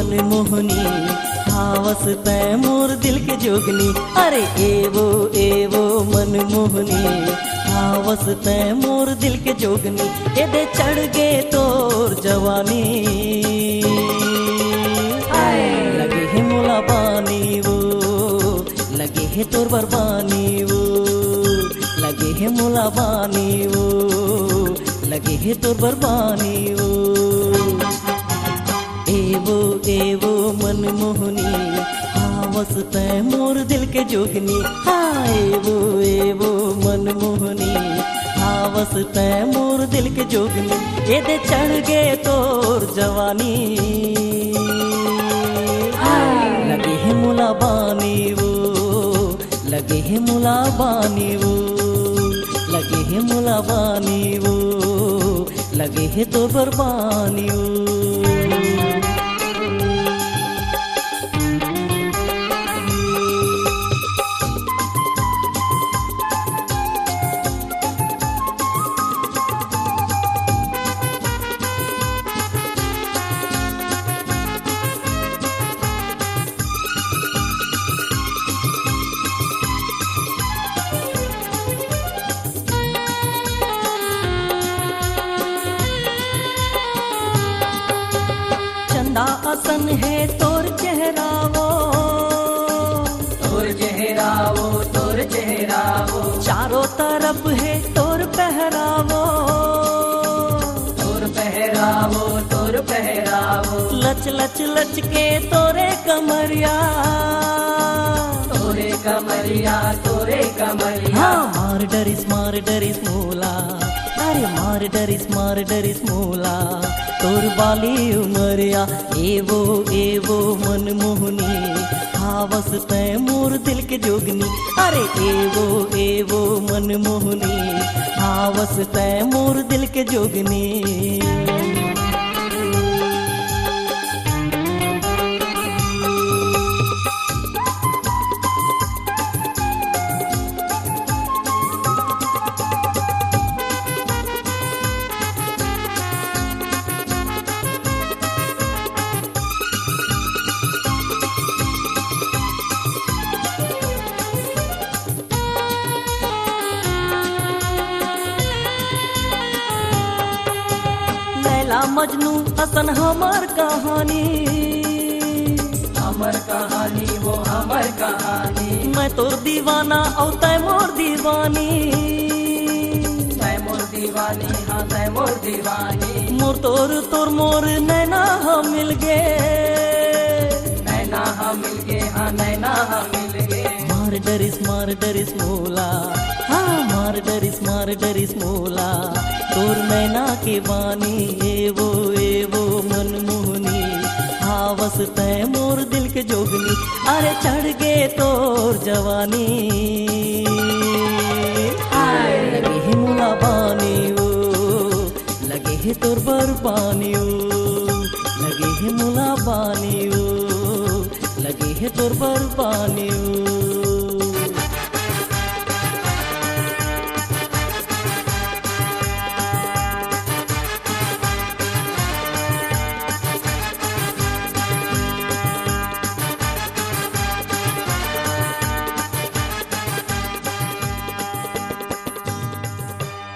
मन मोहनी हावस तै मोर दिल के जोगनी। अरे एवो मन मोहनी हावस तै मोर दिल के जोगनी। एदे चढ़ गे तोर जवानी लगे है मोला बानी वो, लगे है तोर बरबानी वो, लगे है मोला बानी वो, लगे है तोर बरबानी वो। एवो मन मोहनी हावस तै मोर दिल के जोगनी। हाँ एवो मन मोहनी हावस तै मोर दिल के जोगनी। एदे चढ़ गे तोर जवानी लगे है मुला बानी वो, लगे है मुला बानी वो, लगे है मुला बानी वो, लगे है तो बरबानी वो। आसन है तोर चेहरा वो, तोर चेहरा वो, तोर चेहरा वो, चारों तरफ है तोर पहरावो, तोर पहरावो, तोर पहरावो, लच लच लच के तोरे कमरिया, तोरे कमरिया, तोरे कमरिया। हाँ मार डरिस मोला, अरे मार डरिस मोला, तोर बाली उमरिया। एवो मन मोहनी हावस तै मोर दिल के जोगनी। अरे एवो मन मोहनी हावस तै मोर दिल के जोगनी। मजनू असन हमर कहानी, हमर कहानी वो हमर कहानी। मैं तोर दीवाना औ तै मोर दीवानी, तै मोर दीवानी, हाँ तै मोर दीवानी। मोर तोर मोर नैना हम मिल गे, नैना हम मिल गे, हाँ नैना हम मिल गे। मार डरिस मोला, हाँ मार डरिस मोला, तोर नैना के बानी। एवो मन मोहनी हावस तै मोर दिल के जोगनी। अरे चढ़ गे तोर जवानी लगे है मुला बानी वो, लगे है तोर बरबानी वो, लगे है मुला बानी वो, लगे है तोर बरबानी।